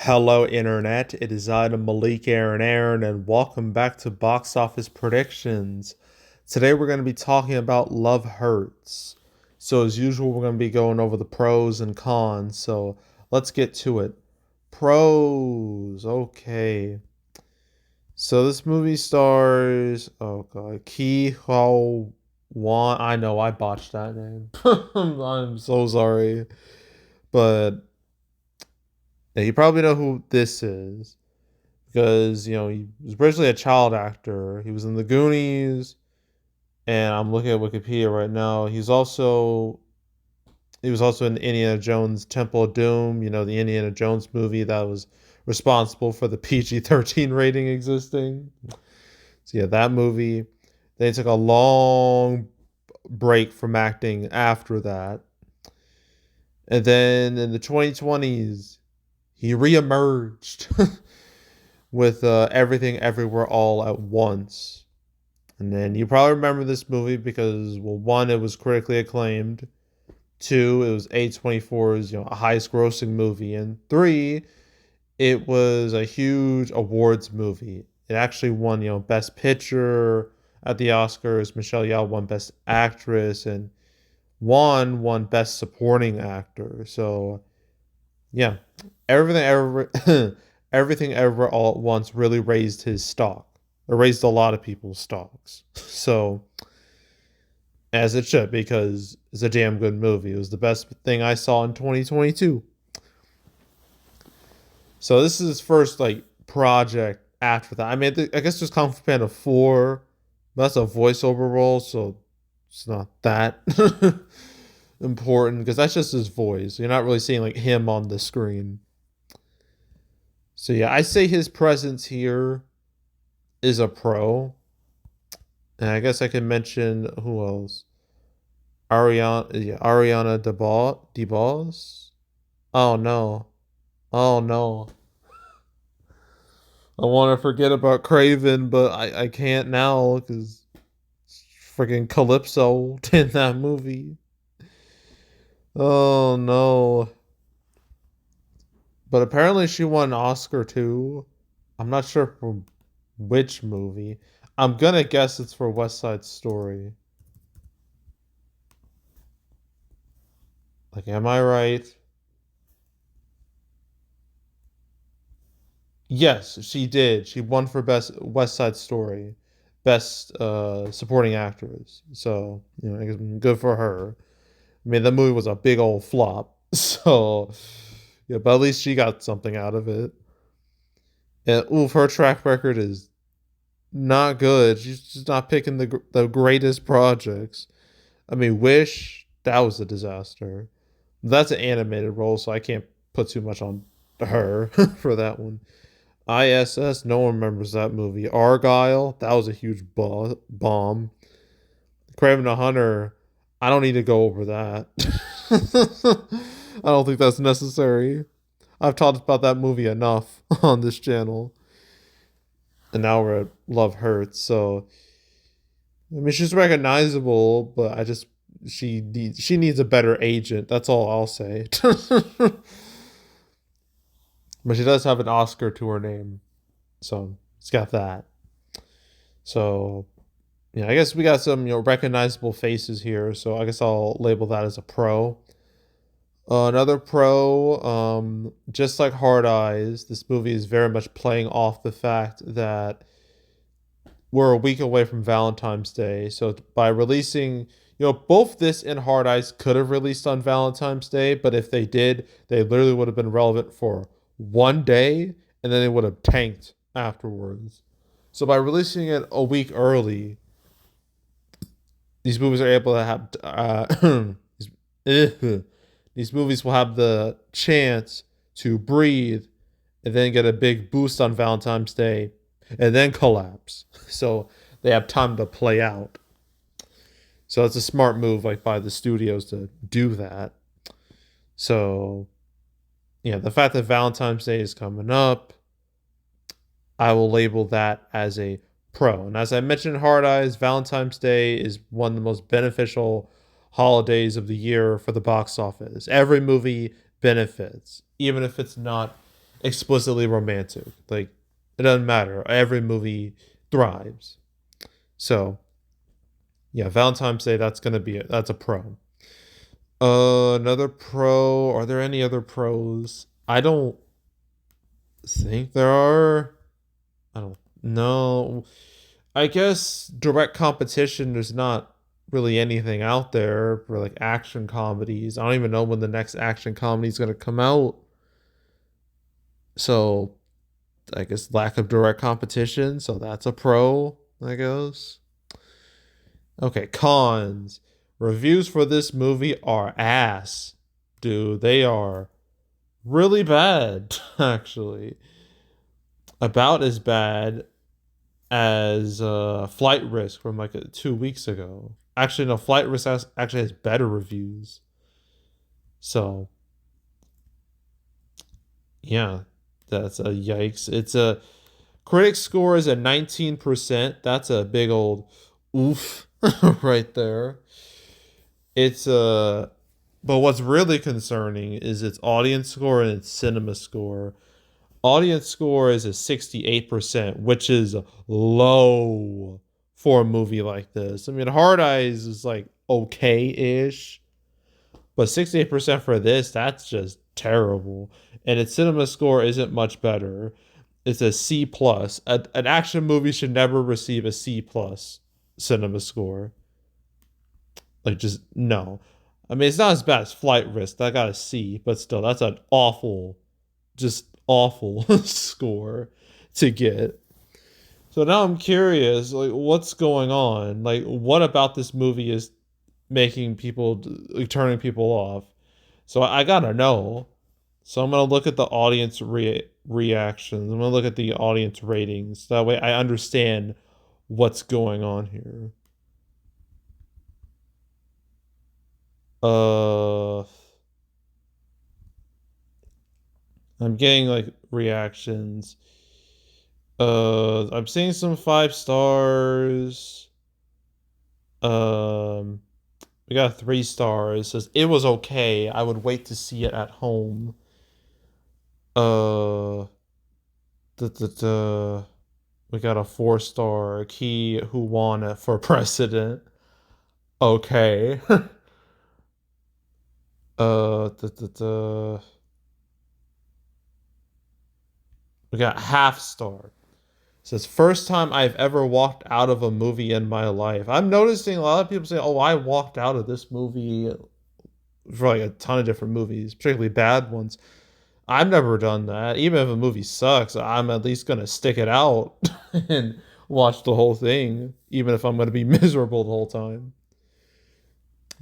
Hello, Internet. It is I, Malik Aaron, and welcome back to Box Office Predictions. Today, we're going to be talking about Love Hurts. So, as usual, we're going to be going over the pros and cons. So, let's get to it. Pros. Okay. So, this movie stars, oh god, Ki Ho Wan. I know I botched that name. I'm so sorry. But yeah, you probably know who this is because he was originally a child actor. He was in The Goonies, and I'm looking at Wikipedia right now. He was also in Indiana Jones Temple of Doom. The Indiana Jones movie that was responsible for the PG-13 rating existing. So yeah, that movie. They took a long break from acting after that, and then in the 2020s, he reemerged with Everything Everywhere All at Once. And then you probably remember this movie because, well, one, it was critically acclaimed. Two, it was A24's highest grossing movie. And three, it was a huge awards movie. It actually won Best Picture at the Oscars. Michelle Yeoh won Best Actress, and Juan won Best Supporting Actor. So yeah, everything ever, everything ever all at once really raised his stock. It raised a lot of people's stocks. So as it should, because it's a damn good movie. It was the best thing I saw in 2022. So this is his first project after that. I mean, I guess there's Kung Fu Panda 4, but that's a voiceover role, so it's not that important because that's just his voice. You're not really seeing him on the screen. So yeah, I say his presence here is a pro. And I guess I can mention who else? Ariana DeBose. Oh no. Oh no. I want to forget about Craven, but I can't now because freaking Calypso in that movie. Oh no. But apparently she won an Oscar too. I'm not sure for which movie. I'm gonna guess it's for West Side Story. Am I right? Yes, she did. She won for Best West Side Story, Best Supporting Actress. So, I guess good for her. I mean, the movie was a big old flop. So, yeah, but at least she got something out of it. And, oof, her track record is not good. She's just not picking the greatest projects. I mean, Wish, that was a disaster. That's an animated role, so I can't put too much on her for that one. ISS, no one remembers that movie. Argyle, that was a huge bomb. Craven the Hunter, I don't need to go over that. I don't think that's necessary. I've talked about that movie enough on this channel. And now we're at Love Hurts. So, I mean, she's recognizable, but she needs a better agent. That's all I'll say. But she does have an Oscar to her name. So, it's got that. So, yeah, I guess we got some recognizable faces here, so I guess I'll label that as a pro. Another pro, just like Hard Eyes, this movie is very much playing off the fact that we're a week away from Valentine's Day. So by releasing, both this and Hard Eyes could have released on Valentine's Day, but if they did, they literally would have been relevant for one day, and then they would have tanked afterwards. So by releasing it a week early, these movies are able to have these movies will have the chance to breathe and then get a big boost on Valentine's Day and then collapse. So they have time to play out. So it's a smart move by the studios to do that. So yeah, the fact that Valentine's Day is coming up, I will label that as a pro. And as I mentioned in Hard Eyes, Valentine's Day is one of the most beneficial holidays of the year for the box office. Every movie benefits, even if it's not explicitly romantic. Like it doesn't matter. Every movie thrives. So yeah, Valentine's Day. That's gonna be it. That's a pro. Another pro. Are there any other pros? I don't think there are. I don't know. I guess direct competition. There's not really anything out there for like action comedies. I don't even know when the next action comedy is gonna come out. So I guess lack of direct competition. So that's a pro. I guess. Okay, cons. Reviews for this movie are ass. Dude, they are really bad, actually. About as bad as Flight Risk from like 2 weeks ago. Actually, no, actually has better reviews. So, yeah, that's a yikes. It's a critic score is a 19%. That's a big old oof right there. It's a But what's really concerning is its audience score and its cinema score. Audience score is a 68%, which is low for a movie like this. I mean, Hard Eyes is like okay-ish, but 68% for this, that's just terrible. And its cinema score isn't much better. It's a C plus. An action movie should never receive a C plus cinema score. Like just no. I mean, it's not as bad as Flight Risk. That got a C, but still, that's an awful, just awful score to get. So now I'm curious, like, what's going on? Like, what about this movie is making people, like, turning people off? So I gotta know. So I'm gonna look at the audience reactions. I'm gonna look at the audience ratings. That way I understand what's going on here. Uh, I'm getting like reactions. I'm seeing some 5 stars. Um, we got 3 stars. It says it was okay. I would wait to see it at home. Uh, we got a 4 star. Key who won it for president. Okay. We got half star. Says first time I've ever walked out of a movie in my life. I'm noticing a lot of people say, "Oh, I walked out of this movie for like a ton of different movies, particularly bad ones." I've never done that. Even if a movie sucks, I'm at least gonna stick it out and watch the whole thing, even if I'm gonna be miserable the whole time.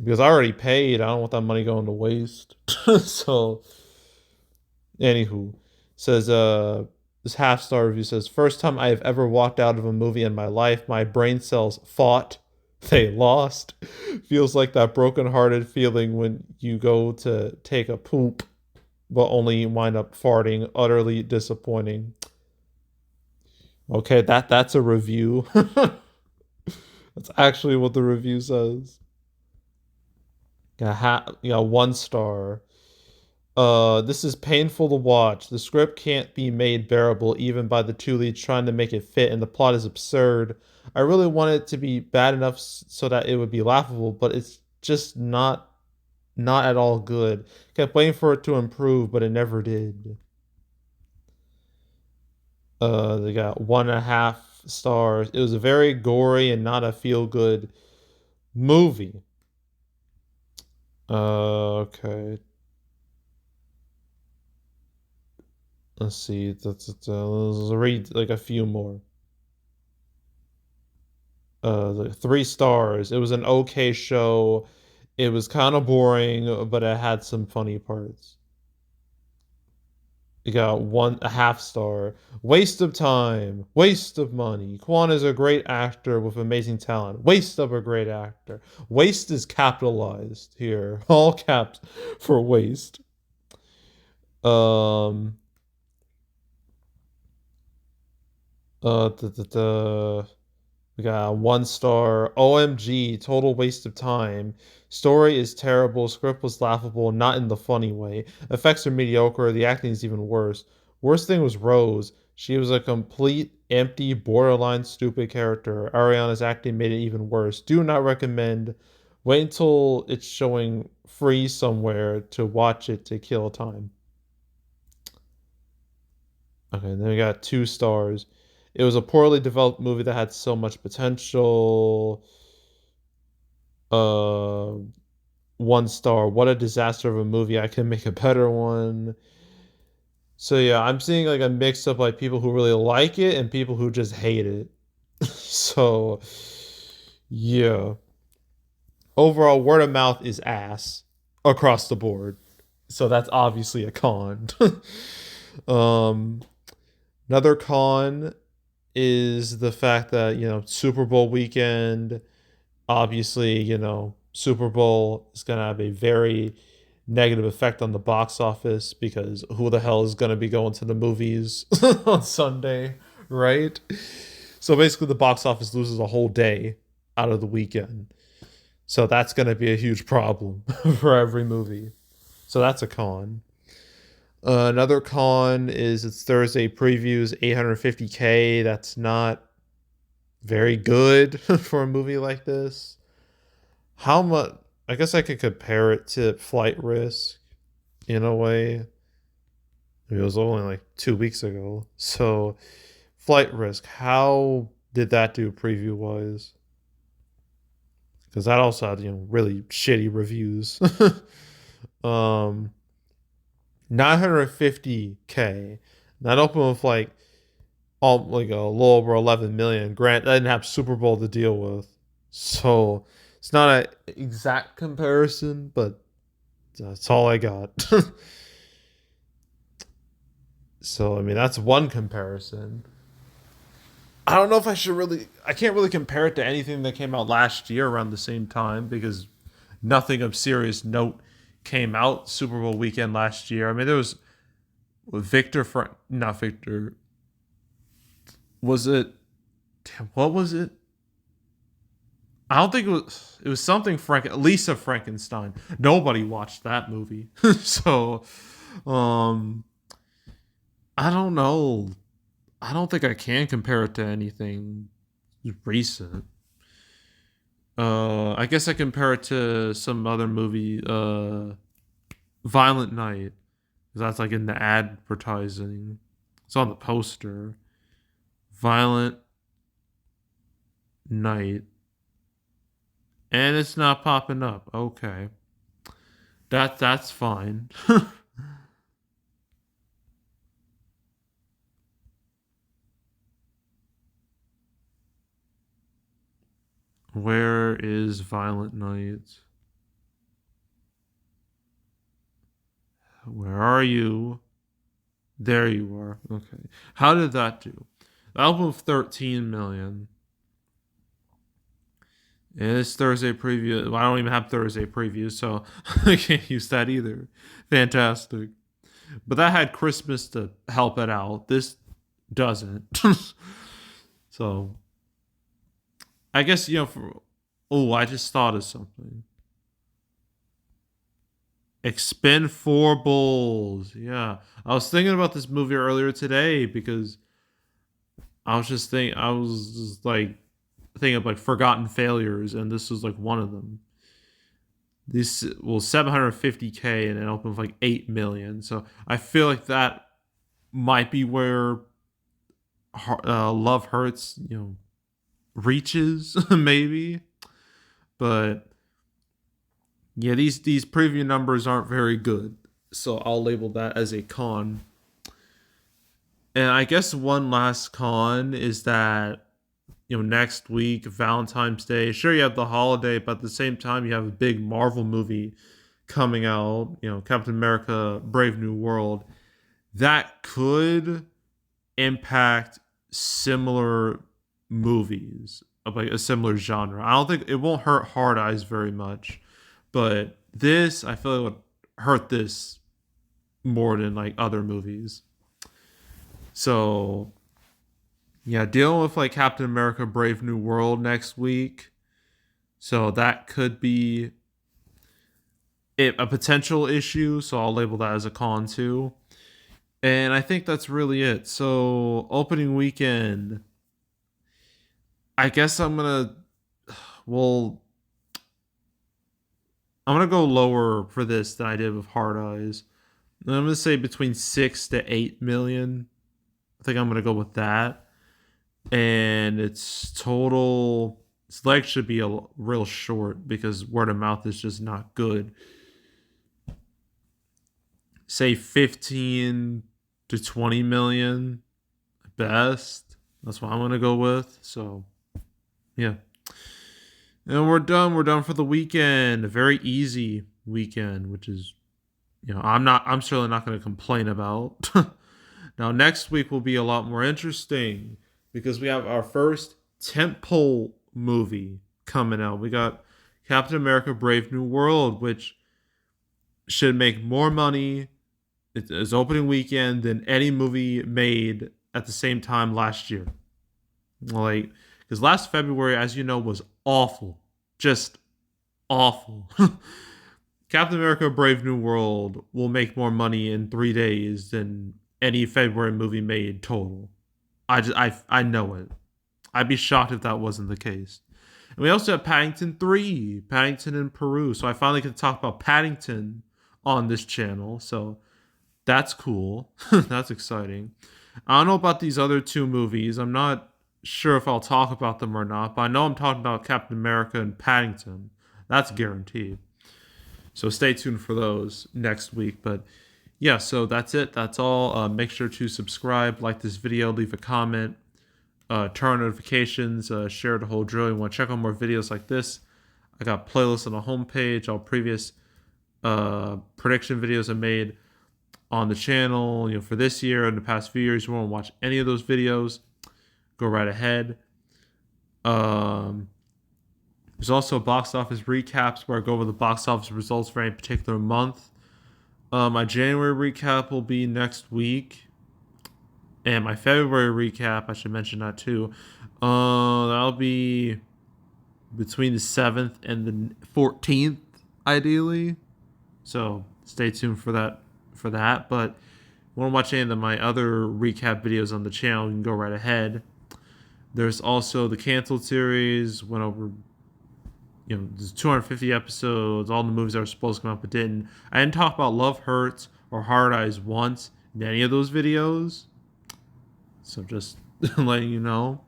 Because I already paid. I don't want that money going to waste. So, anywho, says this half star review says first time I have ever walked out of a movie in my life. My brain cells fought. They lost. Feels like that broken-hearted feeling when you go to take a poop but only wind up farting. Utterly disappointing. Okay, that's a review. That's actually what the review says. Yeah, 1 star. This is painful to watch. The script can't be made bearable even by the two leads trying to make it fit, and the plot is absurd. I really want it to be bad enough so that it would be laughable, but it's just not at all good. Kept waiting for it to improve, but it never did. They got 1.5 stars. It was a very gory and not a feel good movie. Okay. Let's see. Let's read like a few more. Like 3 stars. It was an okay show. It was kind of boring, but it had some funny parts. You got a half star. Waste of time. Waste of money. Kwan is a great actor with amazing talent. Waste of a great actor. Waste is capitalized here. All caps for waste. Um. We got 1 star. OMG, total waste of time. Story is terrible. Script was laughable, not in the funny way. Effects are mediocre. The acting is even worse. Worst thing was Rose. She was a complete, empty, borderline stupid character. Ariana's acting made it even worse. Do not recommend. Wait until it's showing free somewhere to watch it to kill time. Okay, then we got 2 stars. It was a poorly developed movie that had so much potential. Uh, 1 star. What a disaster of a movie. I can make a better one. So yeah, I'm seeing like a mix of like people who really like it and people who just hate it. So yeah. Overall, word of mouth is ass across the board. So that's obviously a con. um Another con is the fact that, Super Bowl weekend, obviously, Super Bowl is going to have a very negative effect on the box office because who the hell is going to be going to the movies on Sunday, right? So basically, the box office loses a whole day out of the weekend. So that's going to be a huge problem for every movie. So that's a con. Another con is it's Thursday previews 850K. That's not very good for a movie like this. How much? I guess I could compare it to Flight Risk in a way. It was only like 2 weeks ago. So, Flight Risk, how did that do preview wise? Because that also had really shitty reviews. 950K. That opened with like a little over 11 million. Grant, I didn't have Super Bowl to deal with, so it's not an exact comparison, but that's all I got. So I mean, that's one comparison. I don't know if I should really. I can't really compare it to anything that came out last year around the same time because nothing of serious note came out Super Bowl weekend last year. I mean, there was not Victor. Was it? What was it? I don't think it was. It was something Lisa Frankenstein. Nobody watched that movie, so um, I don't know. I don't think I can compare it to anything recent. I guess I compare it to some other movie, Violent Night, because that's like in the advertising. It's on the poster. Violent Night, and it's not popping up. Okay, that's fine. Where is Violent Night? Where are you? There you are. Okay. How did that do? Album of 13 million. And it's Thursday preview. Well, I don't even have Thursday previews, so I can't use that either. Fantastic. But that had Christmas to help it out. This doesn't. So I guess, I just thought of something. Expendables. Yeah. I was thinking about this movie earlier today because I was just like thinking of like forgotten failures, and this was like one of them. This 750K and it opened with like 8 million. So I feel like that might be where Love Hurts, reaches maybe. But yeah, these preview numbers aren't very good. So I'll label that as a con. And I guess one last con is that next week, Valentine's Day. Sure, you have the holiday, but at the same time, you have a big Marvel movie coming out. Captain America: Brave New World. That could impact similar movies of like a similar genre. I don't think it won't hurt Hard Eyes very much, but this I feel like would hurt this more than like other movies. So yeah, dealing with like Captain America: Brave New World next week. So that could be a potential issue. So I'll label that as a con too. And I think that's really it. So opening weekend, I guess well, I'm gonna go lower for this than I did with Hard Eyes. I'm gonna say between 6 to 8 million. I think I'm gonna go with that. And its total, its legs should be real short because word of mouth is just not good. Say 15 to 20 million best. That's what I'm gonna go with. So yeah. And we're done. We're done for the weekend. A very easy weekend, which is, I'm certainly not gonna complain about. Now next week will be a lot more interesting because we have our first tentpole movie coming out. We got Captain America: Brave New World, which should make more money its opening weekend than any movie made at the same time last year. Like, because last February, as you know, was awful, just awful. Captain America: Brave New World will make more money in 3 days than any February movie made total. I know it. I'd be shocked if that wasn't the case. And we also have Paddington 3, Paddington in Peru. So I finally get to talk about Paddington on this channel. So that's cool. That's exciting. I don't know about these other two movies. I'm not sure if I'll talk about them or not, but I know I'm talking about Captain America and Paddington. That's guaranteed. So stay tuned for those next week. But yeah, so that's it. That's all. Make sure to subscribe, like this video, leave a comment, turn on notifications, share the whole drill. You want to check out more videos like this? I got playlists on the homepage, all previous prediction videos I made on the channel, for this year and the past few years. You want to watch any of those videos, go right ahead. There's also box office recaps where I go over the box office results for any particular month. My January recap will be next week. And my February recap, I should mention that too. That'll be between the 7th and the 14th, ideally. So stay tuned for that. But if you want to watch any of my other recap videos on the channel, you can go right ahead. There's also the canceled series. Went over, there's 250 episodes, all the movies that were supposed to come out but didn't. I didn't talk about Love Hurts or Hard Eyes once in any of those videos. So just letting you know.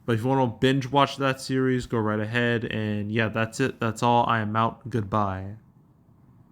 But if you want to binge watch that series, go right ahead. And yeah, that's it. That's all. I am out. Goodbye.